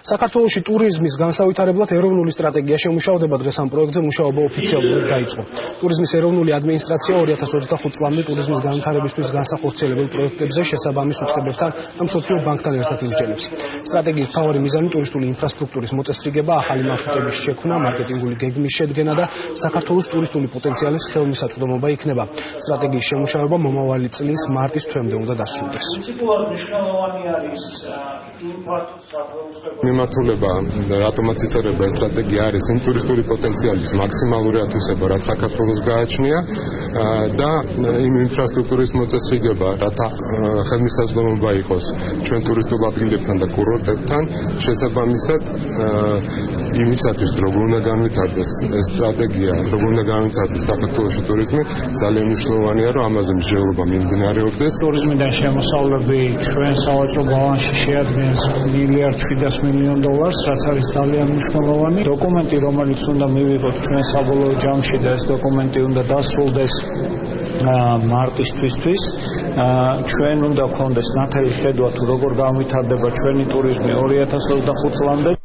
საქართველოში ტურიზმის განსავითარებლად ეროვნული სტრატეგია შემუშავდება. დღეს ამ პროექტზე მუშაობა ოფიციალურად დაიწყო. ტურიზმის ეროვნული ადმინისტრაცია 2025 წლამდე ტურიზმის განვითარებისთვის განსახორციელებელ პროექტებზე შესაბამის უწყებებთან და მსოფლიო ბანკთან ერთად იმსჯელებს. სტრატეგიის მთავარი მიზანი ტურისტული ინფრასტრუქტურის მოწესრიგება, ახალი მარშრუტების შექმნა, მარკეტინგული გეგმის შედგენა და საქართველოს ტურისტული პოტენციალის ხელმისაწვდომობა იქნება. სტრატეგიის შემუშავება მომავალი წლის მარტის თვემდე უნდა დასრულდეს. მიმართულება რატომაც იწერება სტრატეგია არის იმ ტურისტული პოტენციალის მაქსიმალური ათვისება, რაც საქართველოს გააჩნია და იმ ინფრასტრუქტურის მოწესრიგება, რათა ხელმისაწვდომობა იყოს ჩვენ ტურისტულ ადგილებთან და კურორტებთან, შესაბამისად იმისათვის როგორ უნდა განვითარდეს სტრატეგია, როგორ უნდა განვითარდეს საქართველოში ტურიზმი, ძალიან მნიშვნელოვანია, რომ ამაზე მსჯელობა მიმდინარეობდეს. ტურიზმიდან შემოსავლები ჩვენ სავაჭრო ბალანსში შეადგენს $1.7 მილიარდ, რაც არის ძალიან მნიშვნელოვანი. დოკუმენტი, რომელიც უნდა მივიღოთ ჩვენ საბოლოო ჯამში და ეს დოკუმენტი უნდა დასრულდეს მარტის თვისთვის, ჩვენ უნდა გქონდეს ნათელი ხედვა თუ როგორ განვითარდება ჩვენი ტურიზმი 2025 წლამდე.